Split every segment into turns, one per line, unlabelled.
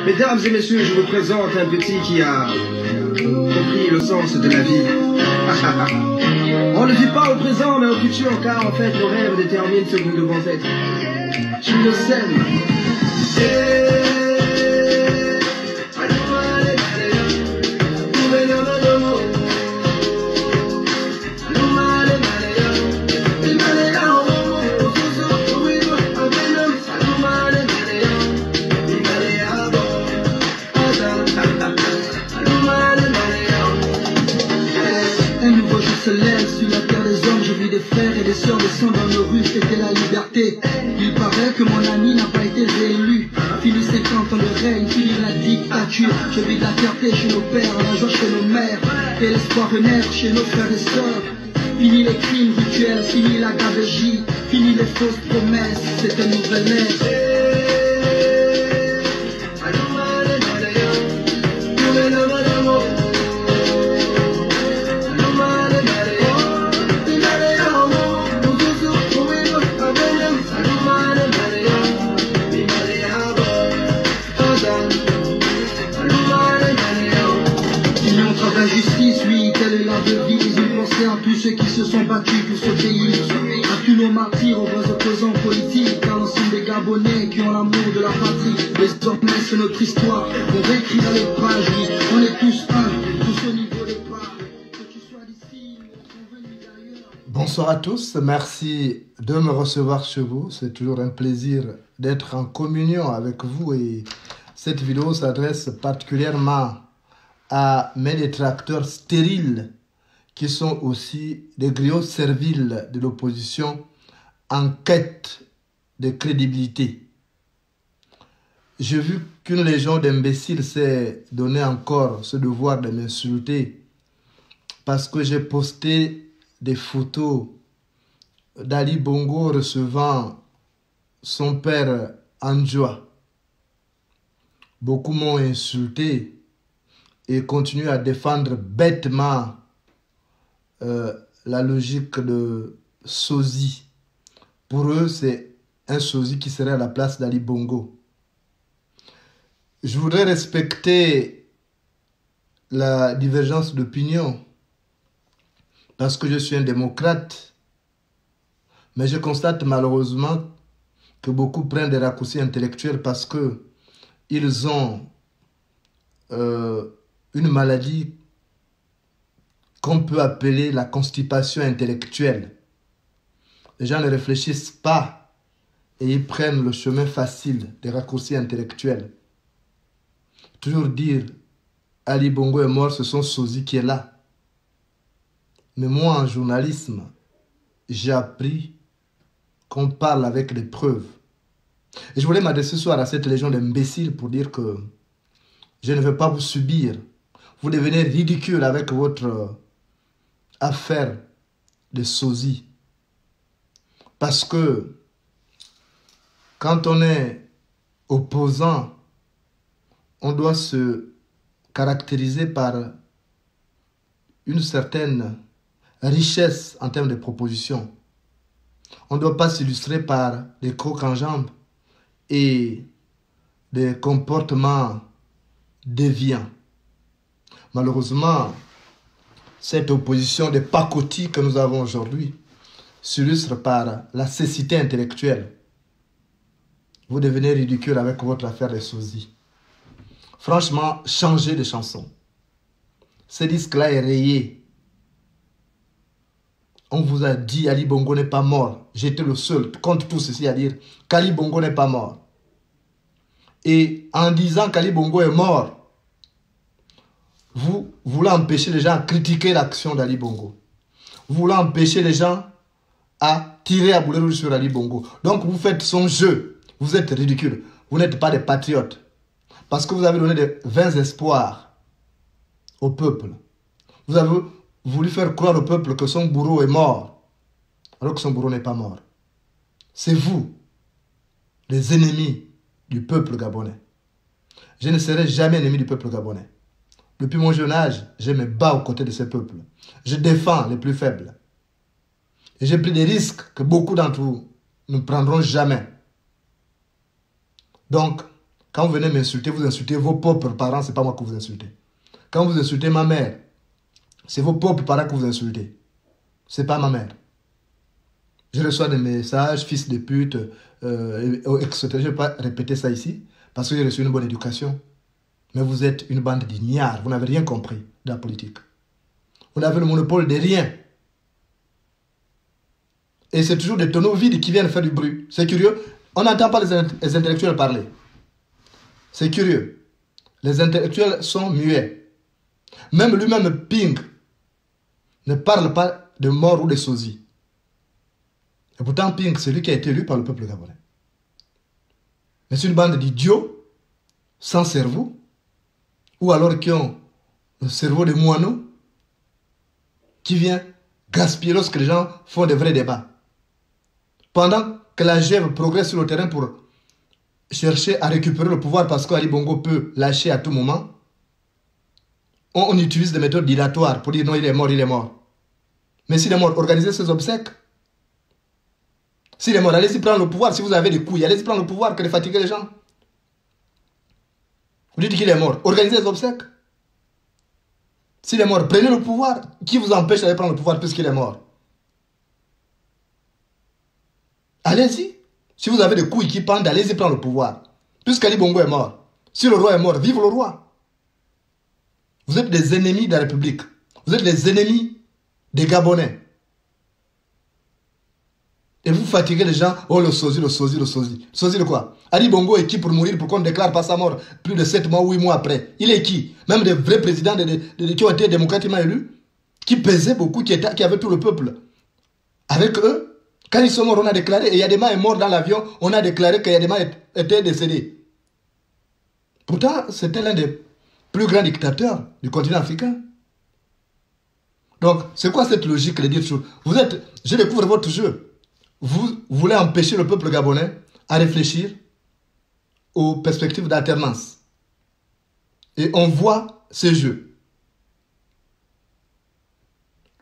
Mesdames et messieurs, je vous présente un petit qui a compris le sens de la vie. On ne vit pas au présent mais au futur, car en fait nos rêves déterminent ce que nous devons être. Je le sème.
Sur la terre des hommes, je vis des frères et des sœurs descendent dans nos rues, c'était la liberté. Il paraît que mon ami n'a pas été réélu. Fini 50 ans de règne, fini la dictature. Je vis de la fierté chez nos pères, la joie chez nos mères, et l'espoir renaître chez nos frères et sœurs. Fini les crimes rituels, fini la gabegie, fini les fausses promesses, c'est une nouvelle ère. La justice, oui, telle est la devise. Ils pensaient à tous ceux qui se sont battus pour ce pays, à tous nos martyrs, aux vrais opposants politiques, à l'ensemble des Gabonais qui ont l'amour de la patrie. Désormais, c'est notre histoire, on réécrit dans les pages, oui. On est tous un, tous au niveau des pas. Que tu sois d'ici, ou venu d'ailleurs.
Bonsoir à tous, merci de me recevoir chez vous. C'est toujours un plaisir d'être en communion avec vous et cette vidéo s'adresse particulièrement à mes détracteurs stériles qui sont aussi des griots serviles de l'opposition en quête de crédibilité. J'ai vu qu'une légion d'imbéciles s'est donné encore ce devoir de m'insulter parce que j'ai posté des photos d'Ali Bongo recevant son père en joie. Beaucoup m'ont insulté et continuent à défendre bêtement la logique de sosie. Pour eux, c'est un sosie qui serait à la place d'Ali Bongo. Je voudrais respecter la divergence d'opinion parce que je suis un démocrate, mais je constate malheureusement que beaucoup prennent des raccourcis intellectuels parce que ils ont une maladie qu'on peut appeler la constipation intellectuelle. Les gens ne réfléchissent pas et ils prennent le chemin facile des raccourcis intellectuels. Toujours dire Ali Bongo est mort, c'est son sosie qui est là. Mais moi, en journalisme, j'ai appris qu'on parle avec des preuves. Et je voulais m'adresser ce soir à cette légion d'imbéciles pour dire que je ne veux pas vous subir. Vous devenez ridicule avec votre affaire de sosie. Parce que quand on est opposant, on doit se caractériser par une certaine richesse en termes de propositions. On ne doit pas s'illustrer par des crocs en jambes et des comportements déviants. Malheureusement, cette opposition de pacotille que nous avons aujourd'hui s'illustre par la cécité intellectuelle. Vous devenez ridicule avec votre affaire de sosie. Franchement, changez de chanson. Ce disque-là est rayé. On vous a dit Ali Bongo n'est pas mort. J'étais le seul, contre tout ceci, à dire qu'Ali Bongo n'est pas mort. Et en disant qu'Ali Bongo est mort, vous voulez empêcher les gens à critiquer l'action d'Ali Bongo. Vous voulez empêcher les gens à tirer à boulet rouge sur Ali Bongo. Donc vous faites son jeu. Vous êtes ridicule. Vous n'êtes pas des patriotes. Parce que vous avez donné de vains espoirs au peuple. Vous avez voulu faire croire au peuple que son bourreau est mort. Alors que son bourreau n'est pas mort. C'est vous, les ennemis du peuple gabonais. Je ne serai jamais ennemi du peuple gabonais. Depuis mon jeune âge, je me bats aux côtés de ce peuple. Je défends les plus faibles. Et j'ai pris des risques que beaucoup d'entre vous ne prendront jamais. Donc, Quand vous venez m'insulter, vous insultez vos propres parents, ce n'est pas moi que vous insultez. Quand vous insultez ma mère, c'est vos propres parents que vous insultez. Ce n'est pas ma mère. Je reçois des messages, fils de pute, etc. Je ne vais pas répéter ça ici, parce que j'ai reçu une bonne éducation. Mais vous êtes une bande d'ignards, vous n'avez rien compris de la politique. Vous n'avez le monopole de rien. Et c'est toujours des tonneaux vides qui viennent faire du bruit. C'est curieux. On n'entend pas les intellectuels parler. C'est curieux. Les intellectuels sont muets. Même lui-même, Ping, ne parle pas de mort ou de sosie. Et pourtant, Ping, c'est lui qui a été élu par le peuple gabonais. Mais c'est une bande d'idiots, sans cerveau, ou alors qui ont le cerveau de moineaux, qui vient gaspiller lorsque les gens font des vrais débats. Pendant que la GEV progresse sur le terrain pour chercher à récupérer le pouvoir parce qu'Ali Bongo peut lâcher à tout moment, on utilise des méthodes dilatoires pour dire non, il est mort, il est mort. Mais s'il est mort, organisez ses obsèques. S'il est mort, allez-y prendre le pouvoir. Si vous avez des couilles, allez-y prendre le pouvoir que de fatiguer les gens. Vous dites qu'il est mort, organisez les obsèques. S'il est mort, prenez le pouvoir. Qui vous empêche d'aller prendre le pouvoir puisqu'il est mort? Allez-y. Si vous avez des couilles qui pendent, allez-y prendre le pouvoir. Puisqu'Ali Bongo est mort. Si le roi est mort, vive le roi. Vous êtes des ennemis de la République. Vous êtes les ennemis des Gabonais. Et vous fatiguez les gens. Oh, le sosie, le sosie, le sosie. Sosie de quoi? Ali Bongo est qui pour mourir, pour qu'on ne déclare pas sa mort plus de 7 mois, 8 mois après? Il est qui? Même des vrais présidents qui ont été démocratiquement élus, qui pesaient beaucoup, qui avaient tout le peuple. Avec eux, quand ils sont morts, on a déclaré, et Yadema est mort dans l'avion, on a déclaré que Yadema était décédé. Pourtant, c'était l'un des plus grands dictateurs du continent africain. Donc, c'est quoi cette logique de dire choses? Vous êtes, je découvre votre jeu. Vous voulez empêcher le peuple gabonais à réfléchir aux perspectives d'alternance. Et on voit ces jeux.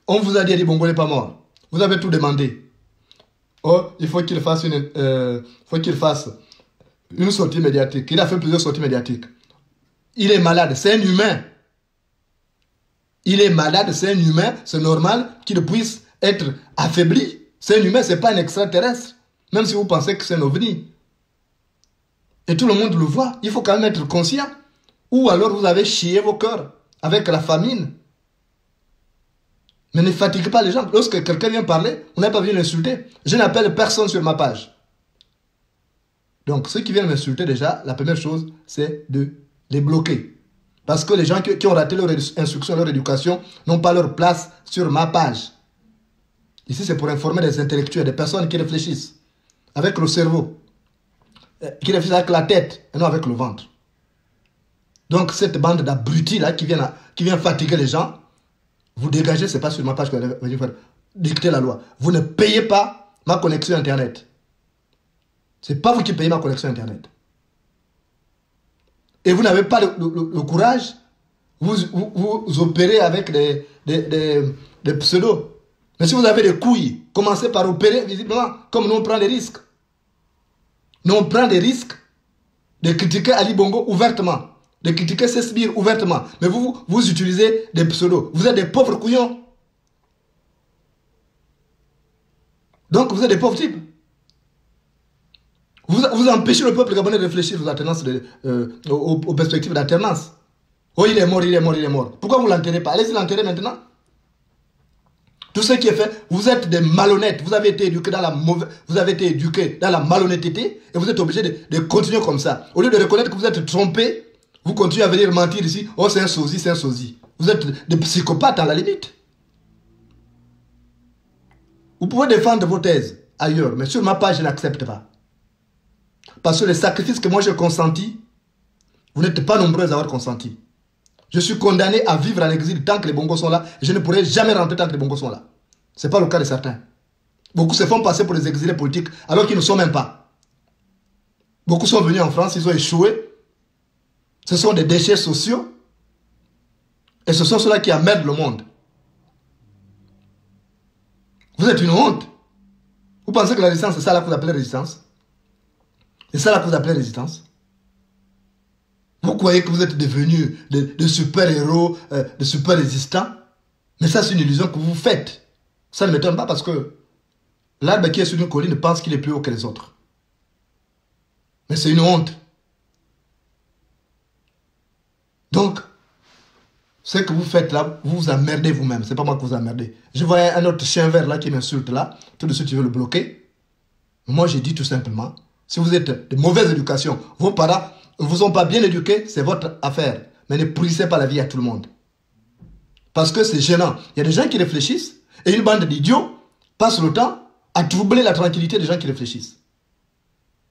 On vous a dit Ali Bongo n'est pas mort. Vous avez tout demandé. Oh, il faut qu'il fasse une sortie médiatique. Il a fait plusieurs sorties médiatiques. Il est malade, c'est un humain. Il est malade, c'est un humain. C'est normal qu'il puisse être affaibli. C'est un humain, ce n'est pas un extraterrestre. Même si vous pensez que c'est un ovni. Et tout le monde le voit. Il faut quand même être conscient. Ou alors vous avez chié vos cœurs avec la famine. Mais ne fatiguez pas les gens. Lorsque quelqu'un vient parler, on n'a pas venu l'insulter. Je n'appelle personne sur ma page. Donc ceux qui viennent m'insulter déjà, la première chose, c'est de les bloquer. Parce que les gens qui ont raté leur instruction, leur éducation, n'ont pas leur place sur ma page. Ici, c'est pour informer des intellectuels, des personnes qui réfléchissent avec le cerveau, qui réfléchissent avec la tête et non avec le ventre. Donc cette bande d'abrutis là qui vient fatiguer les gens, vous dégagez, c'est pas sur ma page que vous allez faire dicter la loi. Vous ne payez pas ma connexion Internet. C'est pas vous qui payez ma connexion Internet. Et vous n'avez pas le courage, vous opérez avec des pseudos. Mais si vous avez des couilles, commencez par opérer visiblement, comme nous on prend des risques. Nous on prend des risques de critiquer Ali Bongo ouvertement, de critiquer ses sbires ouvertement. Mais vous utilisez des pseudos. Vous êtes des pauvres couillons. Donc vous êtes des pauvres types. Vous empêchez le peuple gabonais de réfléchir aux perspectives d'alternance. Oh, il est mort, il est mort, il est mort. Pourquoi vous ne l'enterrez pas? Allez-y l'enterrer maintenant. Tout ce qui est fait, vous êtes des malhonnêtes. Vous avez été éduqués dans la malhonnêteté et vous êtes obligés de continuer comme ça. Au lieu de reconnaître que vous êtes trompés, vous continuez à venir mentir ici. Oh, c'est un sosie, c'est un sosie. Vous êtes des psychopathes à la limite. Vous pouvez défendre vos thèses ailleurs, mais sur ma page, je n'accepte pas. Parce que les sacrifices que moi j'ai consentis, vous n'êtes pas nombreux à avoir consenti. Je suis condamné à vivre en exil tant que les Bongos sont là. Et je ne pourrai jamais rentrer tant que les Bongos sont là. Ce n'est pas le cas de certains. Beaucoup se font passer pour des exilés politiques alors qu'ils ne sont même pas. Beaucoup sont venus en France, ils ont échoué. Ce sont des déchets sociaux. Et ce sont ceux-là qui emmerdent le monde. Vous êtes une honte. Vous pensez que la résistance, c'est ça là que vous appelez résistance? C'est ça là que vous appelez résistance? croyez que vous êtes devenus de super-héros, de super-résistants. Mais ça, c'est une illusion que vous faites. Ça ne m'étonne pas parce que l'arbre qui est sur une colline pense qu'il est plus haut que les autres. Mais c'est une honte. Donc, ce que vous faites là, vous vous emmerdez vous-même. C'est pas moi que vous emmerdez. Je voyais un autre chien vert là qui m'insulte là. Tout de suite, tu veux le bloquer. Moi, j'ai dit tout simplement, si vous êtes de mauvaise éducation, vos parents ne vous ont pas bien éduqué, c'est votre affaire. Mais ne pourrissez pas la vie à tout le monde. Parce que c'est gênant. Il y a des gens qui réfléchissent et une bande d'idiots passe le temps à troubler la tranquillité des gens qui réfléchissent.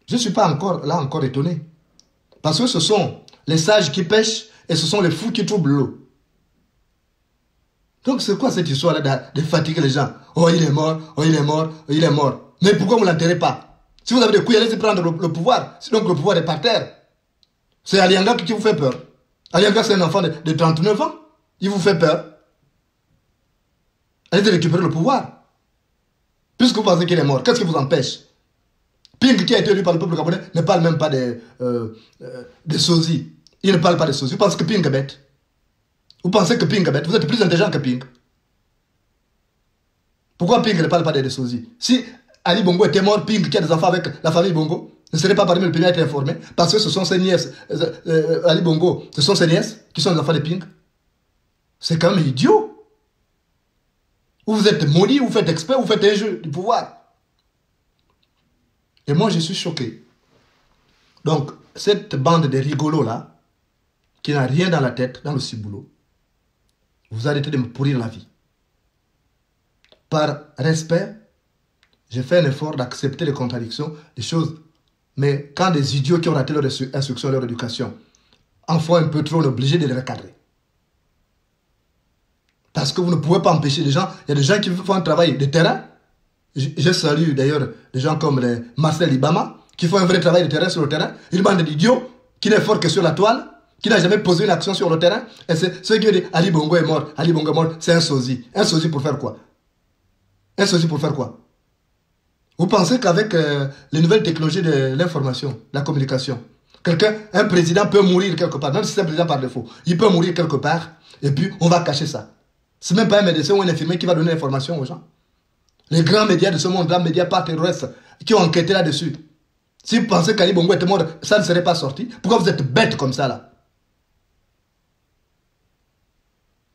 Je ne suis pas encore étonné. Parce que ce sont les sages qui pêchent et ce sont les fous qui troublent l'eau. Donc c'est quoi cette histoire-là de fatiguer les gens? Oh, il est mort, oh, il est mort, oh, il est mort. Mais pourquoi vous ne l'enterrez pas? Si vous avez des couilles, allez-y prendre le pouvoir. Sinon le pouvoir est par terre. C'est Alianga qui vous fait peur. Alianga, c'est un enfant de 39 ans. Il vous fait peur. Allez récupérer le pouvoir. Puisque vous pensez qu'il est mort, qu'est-ce qui vous empêche? Ping, qui a été élu par le peuple gabonais, ne parle même pas des sosies. Il ne parle pas des sosies. Vous pensez que Ping est bête? Vous pensez que Ping est bête? Vous êtes plus intelligent que Ping. Pourquoi Ping ne parle pas des sosies? Si Ali Bongo était mort, Ping, qui a des enfants avec la famille Bongo, ne serait pas parmi les premiers à être informé, parce que ce sont ses nièces, Ali Bongo, ce sont ses nièces qui sont les enfants de Ping. C'est quand même idiot. Ou vous êtes maudit, ou vous faites expert, ou vous faites un jeu du pouvoir. Et moi, je suis choqué. Donc, cette bande de rigolos là, qui n'a rien dans la tête, dans le ciboulot, vous arrêtez de me pourrir la vie. Par respect, j'ai fait un effort d'accepter les contradictions, des choses. Mais quand des idiots qui ont raté leur instruction, leur éducation, en font un peu trop, on est obligé de les recadrer. Parce que vous ne pouvez pas empêcher les gens. Il y a des gens qui font un travail de terrain. Je salue d'ailleurs des gens comme les Marcel Ibama, qui font un vrai travail de terrain sur le terrain. Une bande d'idiots qui n'est fort que sur la toile, qui n'a jamais posé une action sur le terrain. Et c'est ceux qui disent Ali Bongo est mort, Ali Bongo est mort, c'est un sosie. Un sosie pour faire quoi? Un sosie pour faire quoi? Vous pensez qu'avec les nouvelles technologies de l'information, la communication, un président peut mourir quelque part, même si c'est un président par défaut, il peut mourir quelque part, et puis on va cacher ça. C'est même pas un médecin ou un infirmier qui va donner l'information aux gens. Les grands médias de ce monde, grands médias par terroristes, qui ont enquêté là-dessus. Si vous pensez qu'Ali Bongo était mort, ça ne serait pas sorti. Pourquoi vous êtes bête comme ça là?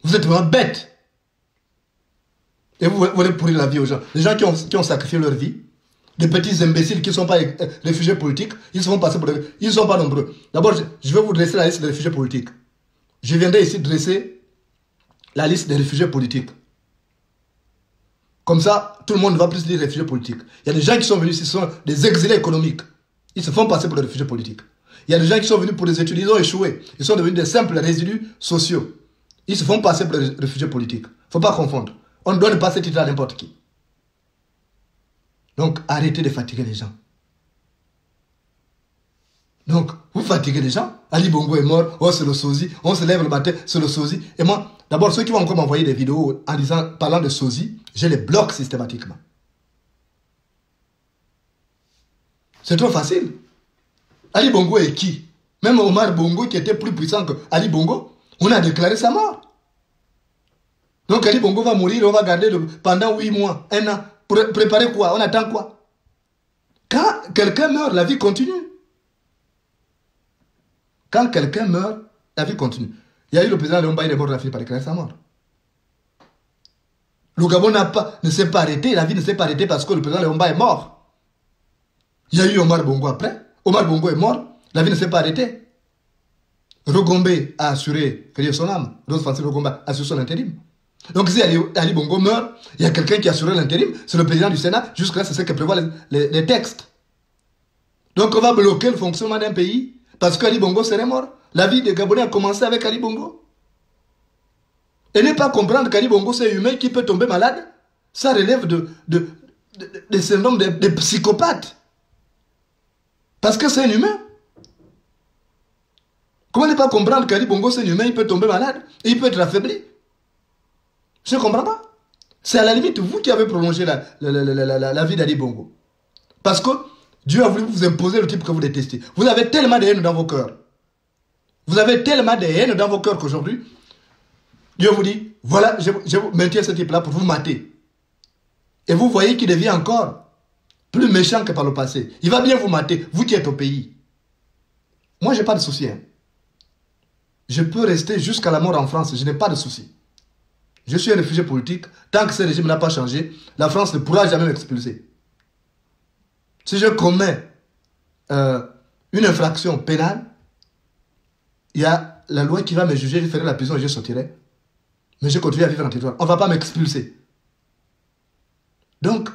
Vous êtes vraiment bête. Et vous voulez pourrir la vie aux gens. Les gens qui ont sacrifié leur vie, des petits imbéciles qui ne sont pas réfugiés politiques, ils se font passer pour des... Ils ne sont pas nombreux. D'abord, je vais vous dresser la liste des réfugiés politiques. Je viendrai ici dresser la liste des réfugiés politiques. Comme ça, tout le monde ne va plus dire réfugiés politiques. Il y a des gens qui sont venus ici, ce sont des exilés économiques. Ils se font passer pour des réfugiés politiques. Il y a des gens qui sont venus pour des études, ils ont échoué. Ils sont devenus des simples résidus sociaux. Ils se font passer pour des réfugiés politiques. Il ne faut pas confondre. On ne donne pas ce titre à n'importe qui. Donc, arrêtez de fatiguer les gens. Donc, vous fatiguez les gens. Ali Bongo est mort, oh c'est le sosie. On se lève le matin, c'est le sosie. Et moi, d'abord, ceux qui vont encore m'envoyer des vidéos en parlant de sosie, je les bloque systématiquement. C'est trop facile. Ali Bongo est qui? Même Omar Bongo, qui était plus puissant que Ali Bongo, on a déclaré sa mort. Donc Ali Bongo va mourir, on va garder pendant 8 mois, 1 an. Pour préparer quoi? On attend quoi? Quand quelqu'un meurt, la vie continue. Quand quelqu'un meurt, la vie continue. Il y a eu le président Léon Bailly, il est mort, il a fini par déclarer sa mort. Le Gabon ne s'est pas arrêté, la vie ne s'est pas arrêtée parce que le président Léon Bailly est mort. Il y a eu Omar Bongo après. Omar Bongo est mort, la vie ne s'est pas arrêtée. Rogombe a assuré, que Dieu son âme, Rose Francis Rogombe a assuré son intérim. Donc si Ali Bongo meurt, il y a quelqu'un qui a assuré l'intérim, c'est le président du Sénat, jusque-là c'est ce que prévoient les textes. Donc on va bloquer le fonctionnement d'un pays parce qu'Ali Bongo serait mort. La vie des Gabonais a commencé avec Ali Bongo. Et ne pas comprendre qu'Ali Bongo c'est humain qui peut tomber malade, ça relève de syndrome de psychopathe. Parce que c'est un humain. Comment ne pas comprendre qu'Ali Bongo c'est un humain, il peut tomber malade et il peut être affaibli? Je ne comprends pas. C'est à la limite vous qui avez prolongé la vie d'Ali Bongo. Parce que Dieu a voulu vous imposer le type que vous détestez. Vous avez tellement de haine dans vos cœurs. Vous avez tellement de haine dans vos cœurs qu'aujourd'hui, Dieu vous dit, voilà, je vous maintiens ce type-là pour vous mater. Et vous voyez qu'il devient encore plus méchant que par le passé. Il va bien vous mater, vous qui êtes au pays. Moi, je n'ai pas de souci. Hein. Je peux rester jusqu'à la mort en France, je n'ai pas de souci. Je suis un réfugié politique. Tant que ce régime n'a pas changé, la France ne pourra jamais m'expulser. Si je commets une infraction pénale, il y a la loi qui va me juger, je ferai la prison et je sortirai. Mais je continue à vivre en territoire. On ne va pas m'expulser. Donc,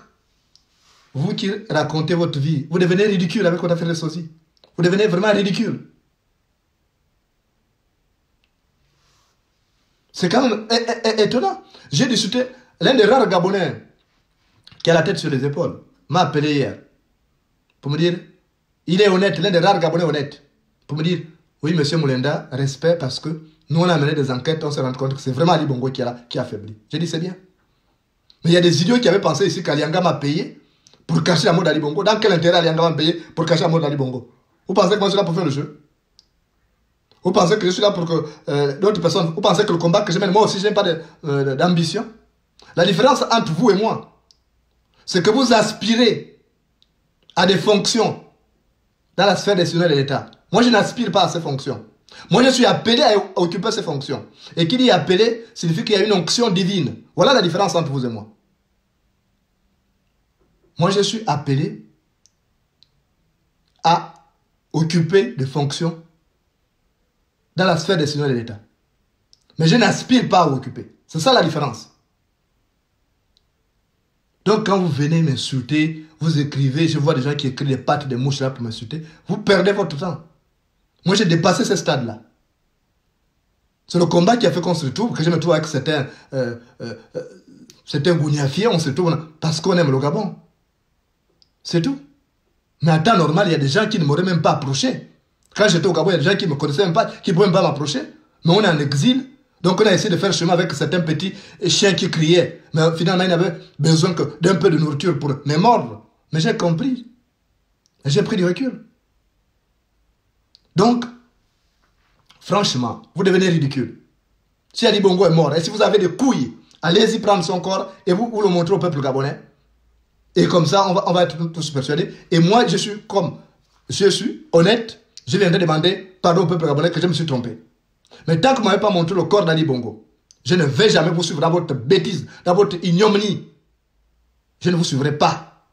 vous qui racontez votre vie, vous devenez ridicule avec votre affaire de sosie. Vous devenez vraiment ridicule. C'est quand même étonnant. J'ai discuté, l'un des rares Gabonais qui a la tête sur les épaules m'a appelé hier pour me dire, il est honnête, l'un des rares Gabonais honnêtes, pour me dire, oui, monsieur Moulenda, respect parce que nous, on a mené des enquêtes, on s'est rendu compte que c'est vraiment Ali Bongo qui a affaibli. J'ai dit, c'est bien. Mais il y a des idiots qui avaient pensé ici qu'Alianga m'a payé pour cacher la mort d'Ali Bongo. Dans quel intérêt Alianga m'a payé pour cacher la mort d'Ali Bongo? Vous pensez que moi je suis là pour faire le jeu? Vous pensez que je suis là pour que d'autres personnes... Vous pensez que le combat que je mène, moi aussi, je n'ai pas d'ambition? La différence entre vous et moi, c'est que vous aspirez à des fonctions dans la sphère décisionnelle de l'État. Moi, je n'aspire pas à ces fonctions. Moi, je suis appelé à occuper ces fonctions. Et qui dit appelé, signifie qu'il y a une onction divine. Voilà la différence entre vous et moi. Moi, je suis appelé à occuper des fonctions dans la sphère décisionnelle de l'État. Mais je n'aspire pas à occuper. C'est ça la différence. Donc, quand vous venez m'insulter, vous écrivez, je vois des gens qui écrivent des pattes de mouches là pour m'insulter, vous perdez votre temps. Moi, j'ai dépassé ce stade-là. C'est le combat qui a fait qu'on se retrouve, que je me trouve avec certains gougnafiers, on se trouve parce qu'on aime le Gabon. C'est tout. Mais en temps normal, il y a des gens qui ne m'auraient même pas approché. Quand j'étais au Gabon, il y a des gens qui ne me connaissaient même pas, qui ne pouvaient même pas m'approcher. Mais on est en exil. Donc on a essayé de faire chemin avec certains petits chiens qui criaient. Mais finalement, ils n'avaient besoin que d'un peu de nourriture pour me mordre. Mais j'ai compris. J'ai pris du recul. Donc, franchement, vous devenez ridicule. Si Ali Bongo est mort, et si vous avez des couilles, allez-y prendre son corps et vous le montrez au peuple gabonais. Et comme ça, on va être tous persuadés. Et moi, je suis honnête. Je viendrai demander pardon au peuple gabonais que je me suis trompé. Mais tant que vous ne m'avez pas montré le corps d'Ali Bongo, je ne vais jamais vous suivre dans votre bêtise, dans votre ignominie. Je ne vous suivrai pas.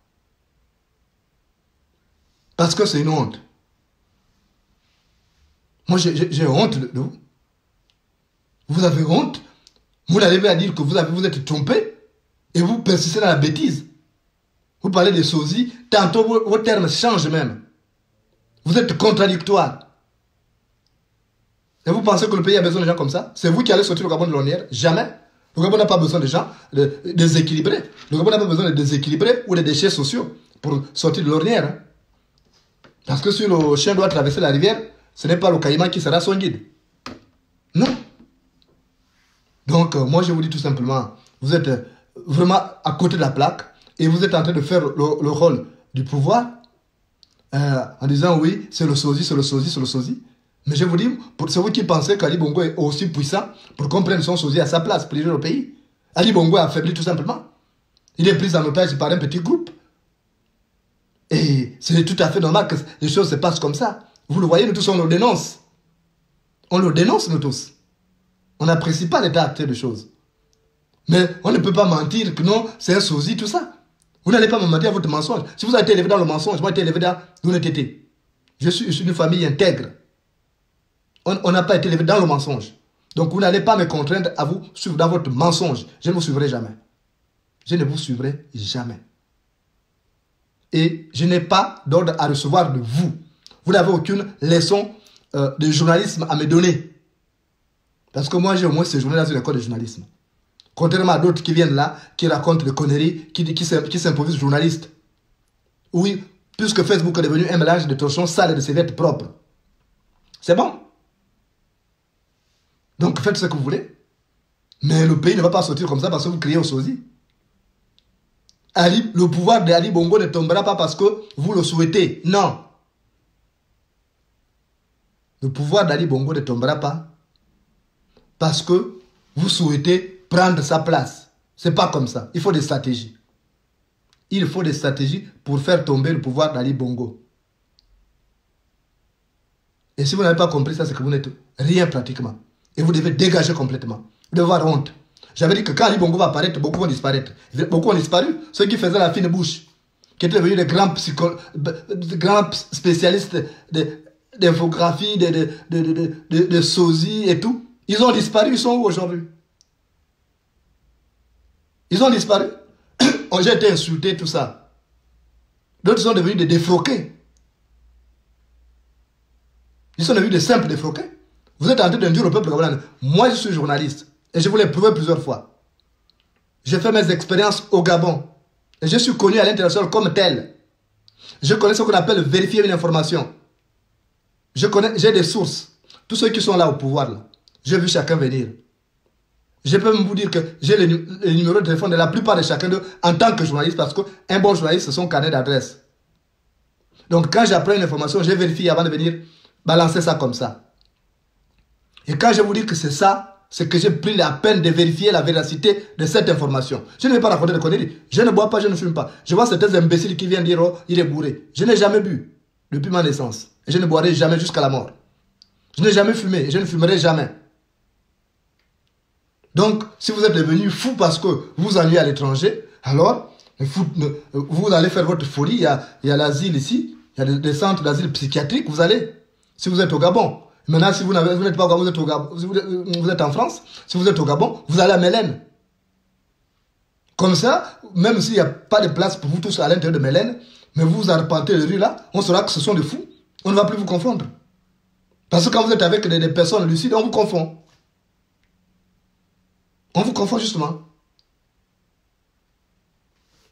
Parce que c'est une honte. Moi, j'ai honte de vous. Vous avez honte. Vous arrivez à dire que vous êtes trompé et vous persistez dans la bêtise. Vous parlez de sosie, tantôt vos termes changent même. Vous êtes contradictoire. Et vous pensez que le pays a besoin de gens comme ça? C'est vous qui allez sortir le Gabon de l'ornière? Jamais. Le Gabon n'a pas besoin de gens déséquilibrés. Le Gabon n'a pas besoin de déséquilibrés ou de déchets sociaux pour sortir de l'ornière. Hein? Parce que si le chien doit traverser la rivière, ce n'est pas le caïman qui sera son guide. Non. Donc, moi, je vous dis tout simplement, vous êtes vraiment à côté de la plaque et vous êtes en train de faire le rôle du pouvoir en disant oui, c'est le sosie, c'est le sosie, c'est le sosie. Mais je vous dis, c'est vous qui pensez qu'Ali Bongo est aussi puissant pour qu'on prenne son sosie à sa place, pour diriger le pays. Ali Bongo a affaibli tout simplement. Il est pris en otage par un petit groupe. Et c'est tout à fait normal que les choses se passent comme ça. Vous le voyez, nous tous, on le dénonce. On le dénonce, nous tous. On n'apprécie pas l'état actuel des choses. Mais on ne peut pas mentir que non, c'est un sosie, tout ça. Vous n'allez pas me mentir à votre mensonge. Si vous avez été élevé dans le mensonge, moi j'ai été élevé dans l'honnêteté. Je suis d'une famille intègre. On n'a pas été élevé dans le mensonge. Donc vous n'allez pas me contraindre à vous suivre dans votre mensonge. Je ne vous suivrai jamais. Je ne vous suivrai jamais. Et je n'ai pas d'ordre à recevoir de vous. Vous n'avez aucune leçon de journalisme à me donner. Parce que moi, j'ai au moins séjourné dans une école de journalisme. Contrairement à d'autres qui viennent là, qui racontent des conneries, qui s'improvisent journalistes. Oui, puisque Facebook est devenu un mélange de torchons sales et de serviettes propres. C'est bon. Donc faites ce que vous voulez. Mais le pays ne va pas sortir comme ça parce que vous criez au sosie. Le pouvoir d'Ali Bongo ne tombera pas parce que vous le souhaitez. Non. Le pouvoir d'Ali Bongo ne tombera pas parce que vous souhaitez prendre sa place. Ce n'est pas comme ça. Il faut des stratégies. Il faut des stratégies pour faire tomber le pouvoir d'Ali Bongo. Et si vous n'avez pas compris ça, c'est que vous n'êtes rien pratiquement. Et vous devez dégager complètement. Vous devez avoir honte. J'avais dit que quand Ali Bongo va apparaître, beaucoup vont disparaître. Beaucoup ont disparu. Ceux qui faisaient la fine bouche, qui étaient devenus des grands spécialistes d'infographie, de sosie et tout, ils ont disparu. Ils sont où aujourd'hui? Ils ont disparu. J'ai été insulté, tout ça. D'autres sont devenus des défroqués. Ils sont devenus des simples défroqués. Vous êtes en train de dire au peuple gabonais, moi je suis journaliste et je vous l'ai prouvé plusieurs fois. J'ai fait mes expériences au Gabon et je suis connu à l'international comme tel. Je connais ce qu'on appelle vérifier une information. J'ai des sources. Tous ceux qui sont là au pouvoir, là, j'ai vu chacun venir. Je peux même vous dire que j'ai le numéro de téléphone de la plupart de chacun d'eux en tant que journaliste parce qu'un bon journaliste, c'est son carnet d'adresse. Donc quand j'apprends une information, je vérifie avant de venir balancer ça comme ça. Et quand je vous dis que c'est ça, c'est que j'ai pris la peine de vérifier la véracité de cette information. Je ne vais pas raconter de conneries. Je ne bois pas, je ne fume pas. Je vois certains imbéciles qui viennent dire, oh, il est bourré. Je n'ai jamais bu depuis ma naissance. Et je ne boirai jamais jusqu'à la mort. Je n'ai jamais fumé et je ne fumerai jamais. Donc, si vous êtes devenu fou parce que vous ennuyez à l'étranger, alors, vous allez faire votre folie. Il y a l'asile ici, il y a des centres d'asile psychiatrique, vous allez. Si vous êtes au Gabon. Maintenant, si vous n'êtes pas au Gabon, vous êtes au Gabon, si vous êtes en France, si vous êtes au Gabon, vous allez à Mélène. Comme ça, même s'il n'y a pas de place pour vous tous à l'intérieur de Mélène, mais vous vous arpentez les rues là, on saura que ce sont des fous. On ne va plus vous confondre. Parce que quand vous êtes avec des personnes lucides, on vous confond. On vous confond justement.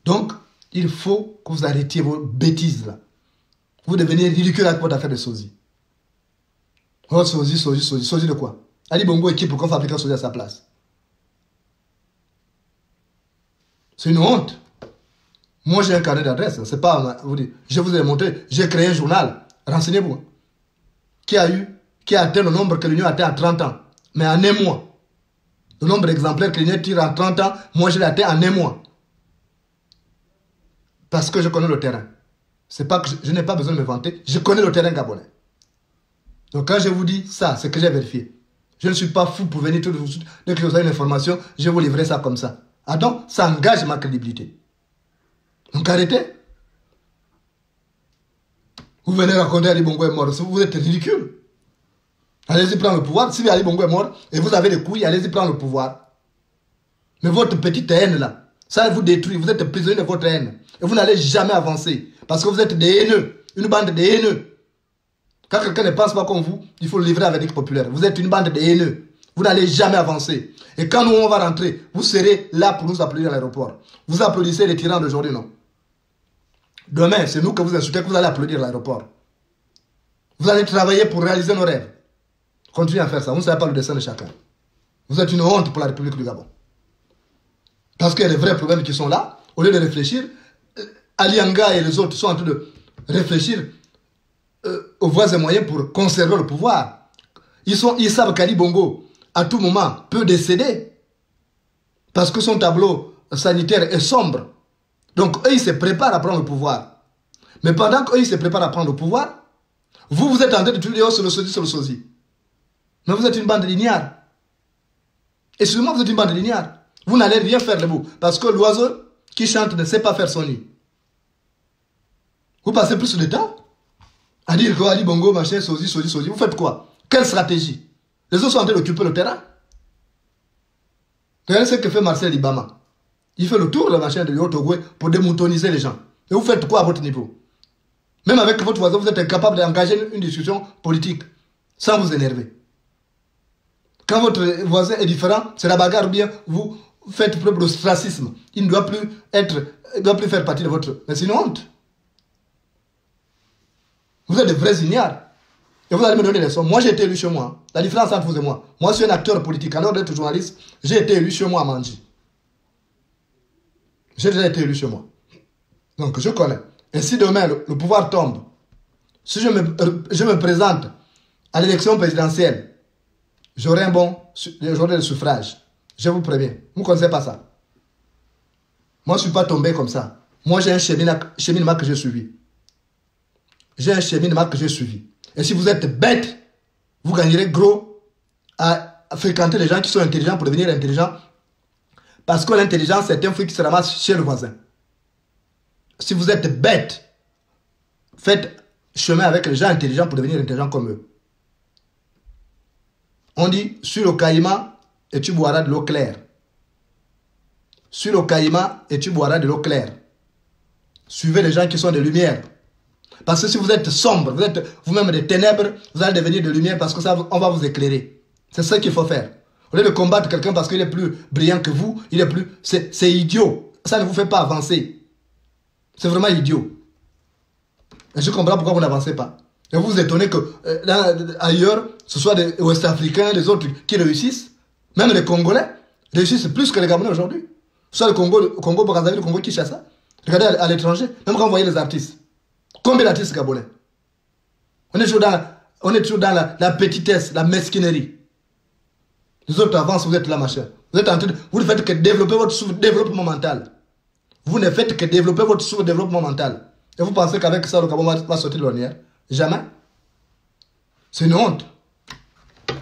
Donc, il faut que vous arrêtiez vos bêtises là. Vous devenez ridicule avec votre affaire de sosie. Oh, sosie. Sosie de quoi? Ali Bongo est qui pour qu'on fabrique un sosie à sa place? C'est une honte. Moi, j'ai un carnet d'adresse. C'est pas vous dire. Je vous ai montré. J'ai créé un journal. Renseignez-vous. Qui a atteint le nombre que l'Union a atteint en 30 ans. Mais en un mois. Le nombre d'exemplaires que l'Union tire en 30 ans, moi, je l'ai atteint en un mois. Parce que je connais le terrain. C'est pas que je n'ai pas besoin de me vanter. Je connais le terrain gabonais. Donc quand je vous dis ça, c'est que j'ai vérifié. Je ne suis pas fou pour venir tout de suite. Dès que vous avez une information, je vais vous livrer ça comme ça. Ah donc, ça engage ma crédibilité. Donc arrêtez. Vous venez raconter Ali Bongo est mort. Vous êtes ridicule. Allez-y prendre le pouvoir. Si Ali Bongo est mort et vous avez des couilles, allez-y prendre le pouvoir. Mais votre petite haine là, ça vous détruit. Vous êtes prisonnier de votre haine. Et vous n'allez jamais avancer. Parce que vous êtes des haineux. Une bande de haineux. Quand quelqu'un ne pense pas comme vous, il faut le livrer avec l'équipe populaire. Vous êtes une bande de haineux. Vous n'allez jamais avancer. Et quand nous, on va rentrer, vous serez là pour nous applaudir à l'aéroport. Vous applaudissez les tyrans d'aujourd'hui, non? Demain, c'est nous que vous insultez que vous allez applaudir à l'aéroport. Vous allez travailler pour réaliser nos rêves. Continuez à faire ça. Vous ne savez pas le destin de chacun. Vous êtes une honte pour la République du Gabon. Parce qu'il y a des vrais problèmes qui sont là. Au lieu de réfléchir, Alianga et les autres sont en train de réfléchir aux voies et moyens pour conserver le pouvoir. Ils savent qu'Ali Bongo, à tout moment, peut décéder. Parce que son tableau sanitaire est sombre. Donc, eux, ils se préparent à prendre le pouvoir. Mais pendant qu'eux, ils se préparent à prendre le pouvoir, vous êtes en train de tuer sur le sosie. Mais vous êtes une bande d'ignards. Excusez-moi, vous êtes une bande d'ignards. Vous n'allez rien faire de vous. Parce que l'oiseau qui chante ne sait pas faire son nid. Vous passez plus de temps à dire que Ali Bongo, machin, sosie. Vous faites quoi? Quelle stratégie? Les autres sont en train d'occuper le terrain. Regardez ce que fait Marcel Ibama. Il fait le tour de la machin de Yotogwe pour démoutoniser les gens. Et vous faites quoi à votre niveau? Même avec votre voisin, vous êtes incapable d'engager une discussion politique sans vous énerver. Quand votre voisin est différent, c'est la bagarre ou bien vous faites preuve d'ostracisme. Il ne doit plus faire partie de votre... Mais c'est une honte. Vous êtes de vrais ignares. Et vous allez me donner des leçons. Moi, j'ai été élu chez moi. La différence entre vous et moi. Moi, je suis un acteur politique. Alors d'être journaliste, j'ai été élu chez moi à Manji. J'ai déjà été élu chez moi. Donc, je connais. Et si demain, le pouvoir tombe, si je me présente à l'élection présidentielle, j'aurai le suffrage. Je vous préviens. Vous ne connaissez pas ça. Moi, je ne suis pas tombé comme ça. Moi, j'ai un cheminement que j'ai suivi. J'ai un cheminement que j'ai suivi. Et si vous êtes bête, vous gagnerez gros à fréquenter les gens qui sont intelligents pour devenir intelligents. Parce que l'intelligence, c'est un fruit qui se ramasse chez le voisin. Si vous êtes bête, faites chemin avec les gens intelligents pour devenir intelligents comme eux. On dit, sur le caïman, et tu boiras de l'eau claire. Sur le caïman, et tu boiras de l'eau claire. Suivez les gens qui sont de lumière. Parce que si vous êtes sombre, vous êtes vous-même des ténèbres, vous allez devenir de lumière parce que ça, on va vous éclairer. C'est ça qu'il faut faire. Au lieu de combattre quelqu'un parce qu'il est plus brillant que vous, il est plus... C'est idiot. Ça ne vous fait pas avancer. C'est vraiment idiot. Et je comprends pourquoi vous n'avancez pas. Et vous vous étonnez que ailleurs, ce soit des Ouest-Africains, les autres qui réussissent, même les Congolais réussissent plus que les Gabonais aujourd'hui. Soit le Congo Brazzaville, le Congo Kinshasa. Regardez à l'étranger, même quand vous voyez les artistes. Combien d'artistes gabonais? On est toujours dans la petitesse, la mesquinerie. Les autres avancent, vous êtes là, machin. Vous ne faites que développer votre sous-développement mental. Vous ne faites que développer votre sous-développement mental. Et vous pensez qu'avec ça, le Gabon va sortir de l'ornière? Jamais. C'est une honte.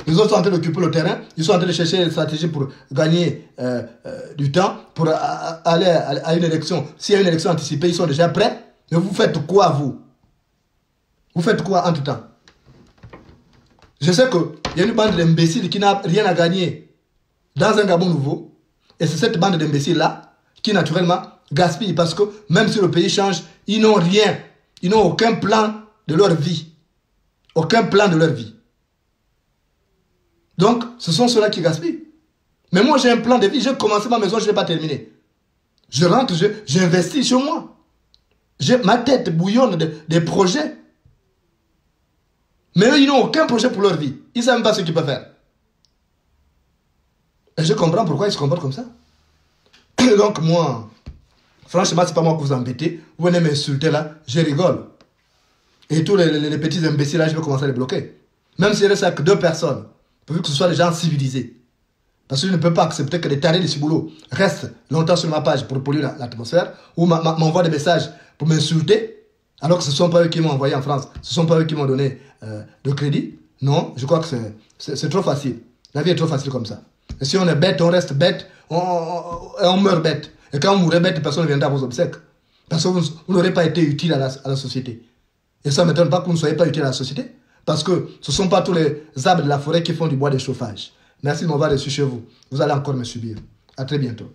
Les autres sont en train d'occuper le terrain. Ils sont en train de chercher une stratégie pour gagner du temps, pour aller à une élection. S'il y a une élection anticipée, ils sont déjà prêts. Mais vous faites quoi, vous? Vous faites quoi entre temps? Je sais qu'il y a une bande d'imbéciles qui n'a rien à gagner dans un Gabon nouveau. Et c'est cette bande d'imbéciles-là qui, naturellement, gaspille. Parce que même si le pays change, ils n'ont rien. Ils n'ont aucun plan de leur vie. Aucun plan de leur vie. Donc, ce sont ceux-là qui gaspillent. Mais moi, j'ai un plan de vie. J'ai commencé ma maison, je ne l'ai pas terminé. Je rentre, j'investis sur moi. Ma tête bouillonne des projets. Mais eux, ils n'ont aucun projet pour leur vie. Ils ne savent même pas ce qu'ils peuvent faire. Et je comprends pourquoi ils se comportent comme ça. Donc moi, franchement, ce n'est pas moi que vous embêtez. Vous venez m'insulter là, je rigole. Et tous les petits imbéciles là, je vais commencer à les bloquer. Même s'il reste que 2 personnes, pourvu que ce soit des gens civilisés. Parce que je ne peux pas accepter que des tarés de Ciboulot restent longtemps sur ma page pour polluer l'atmosphère ou m'envoient des messages pour m'insulter, alors que ce ne sont pas eux qui m'ont envoyé en France, ce ne sont pas eux qui m'ont donné de crédit. Non, je crois que c'est trop facile. La vie est trop facile comme ça. Et si on est bête, on reste bête, on meurt bête. Et quand on mourrait bête, personne ne viendra à vos obsèques. Parce que vous n'aurez pas été utile à la société. Et ça ne m'étonne pas que vous ne soyez pas utile à la société. Parce que ce ne sont pas tous les arbres de la forêt qui font du bois de chauffage. Merci de m'avoir reçu chez vous. Vous allez encore me subir. À très bientôt.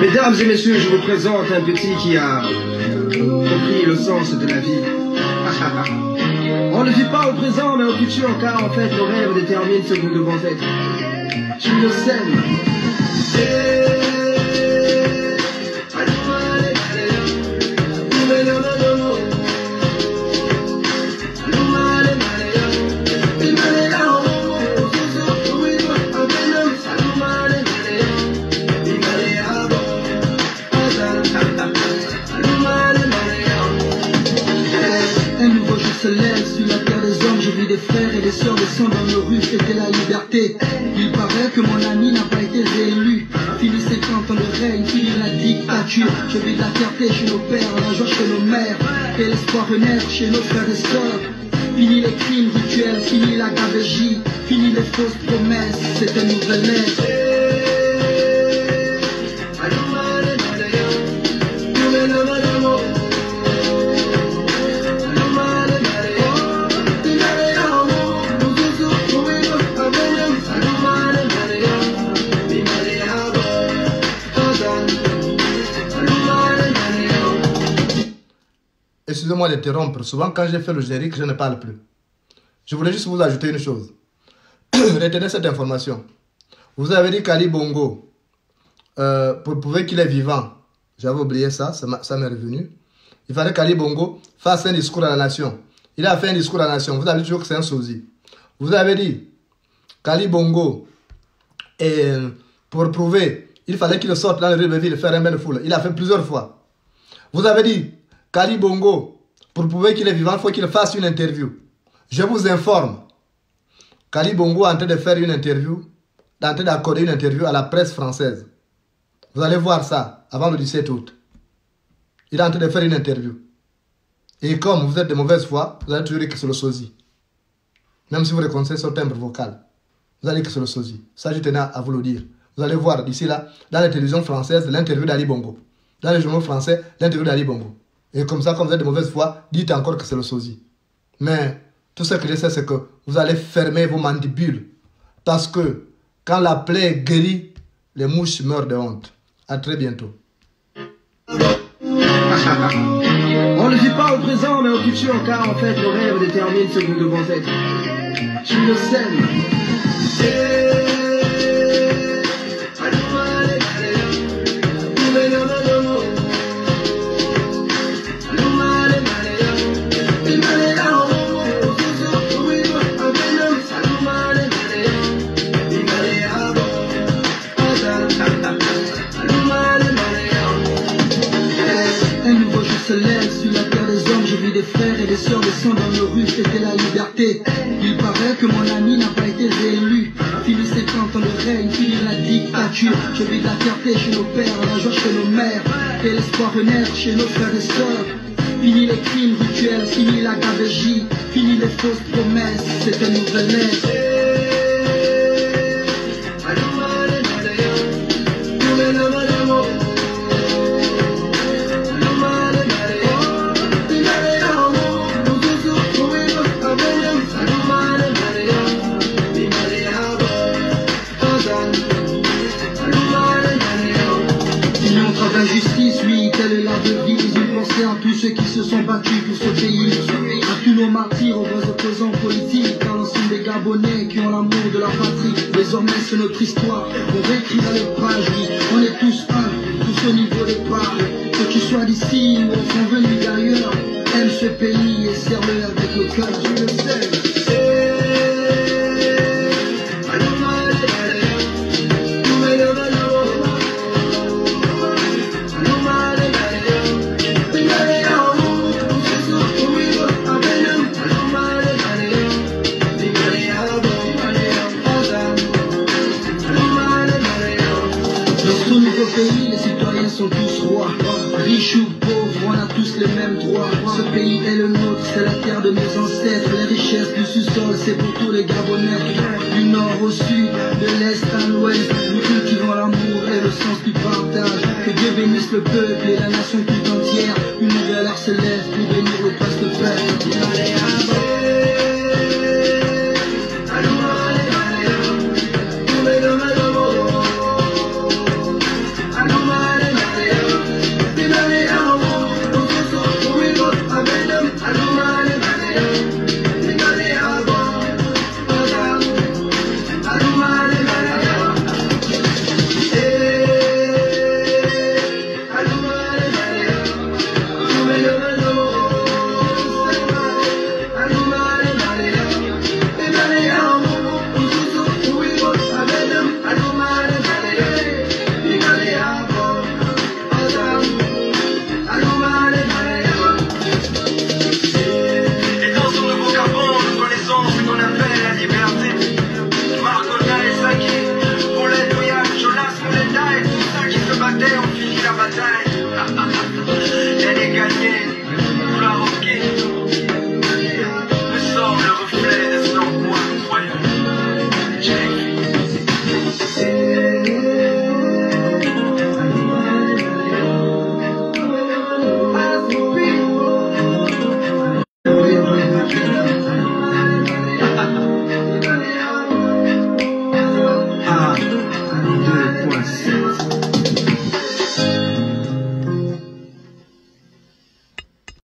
Mesdames et messieurs, je vous présente un petit qui a compris le sens de la vie. On ne vit pas au présent mais au futur car en fait nos rêves déterminent ce que nous devons être. Tu le sais.
Se lève sur la terre des hommes, je vis des frères et des sœurs descendent dans nos rues, c'était la liberté. Il paraît que mon ami n'a pas été réélu. Fini 50 ans de règne, fini la dictature. Je vis de la fierté chez nos pères, la joie chez nos mères, et l'espoir renaître chez nos frères et sœurs. Fini les crimes rituels, fini la gabegie, fini les fausses promesses, c'est une nouvelle ère.
Excusez-moi d'interrompre. Souvent, quand j'ai fait le générique, je ne parle plus. Je voulais juste vous ajouter une chose. Retenez cette information. Vous avez dit qu'Ali Bongo, pour prouver qu'il est vivant, j'avais oublié ça, ça m'est revenu. Il fallait qu'Ali Bongo fasse un discours à la nation. Il a fait un discours à la nation. Vous avez dit toujours que c'est un sosie. Vous avez dit qu'Ali Bongo, pour prouver, Il fallait qu'il sorte dans le Libreville faire un bain de foule. Il a fait plusieurs fois. Vous avez dit, Kali Bongo, pour prouver qu'il est vivant, il faut qu'il fasse une interview. Je vous informe, Kali Bongo est en train de faire une interview, en train d'accorder une interview à la presse française. Vous allez voir ça avant le 17 août. Il est en train de faire une interview. Et comme vous êtes de mauvaise foi, vous allez toujours dire que c'est le sosie. Même si vous reconnaissez son timbre vocal, vous allez dire que c'est le sosie. Ça, je tenais à vous le dire. Vous allez voir d'ici là, dans la télévision française, l'interview d'Ali Bongo. Dans les journaux français, l'interview d'Ali Bongo. Et comme ça, comme vous êtes de mauvaise foi, dites encore que c'est le sosie. Mais tout ce que je sais, c'est que vous allez fermer vos mandibules. Parce que quand la plaie est guérie, les mouches meurent de honte. À très bientôt.
On ne vit pas au présent, mais au futur, car en fait, nos rêves déterminent ce que nous devons être. Tu le sais.
Sur la terre des hommes, j'ai vu des frères et des sœurs descendre dans nos rues, c'était la liberté. Il paraît que mon ami n'a pas été réélu. Fini 50 ans de règne, fini la dictature. Je vis de la fierté chez nos pères, la joie chez nos mères, et l'espoir renaître chez nos frères et sœurs. Fini les crimes rituels, fini la gabegie, fini les fausses promesses, c'est une nouvelle ère. Justice, lui, telle est la devise. Il pensait à tous ceux qui se sont battus pour ce pays, à tous nos martyrs, aux vrais opposants politiques, à l'ensemble des Gabonais qui ont l'amour de la patrie. Désormais c'est notre histoire, on réécrit dans les pages, oui. On est tous un, tous au niveau des parts. Que tu sois d'ici ou au fond venu d'ailleurs, aime ce pays et serre-le avec le cœur. Je le sais. Les citoyens sont tous rois, riches ou pauvres, on a tous les mêmes droits. Ce pays est le nôtre, c'est la terre de nos ancêtres. Les richesses du sous-sol, c'est pour tous les Gabonais. Du nord au sud, de l'est à l'ouest, nous cultivons l'amour et le sens du partage. Que Dieu bénisse le peuple et la nation tout entière. Une nouvelle heure se lève pour bénir le poste de frère.
On finit la bataille. Elle est gagnée.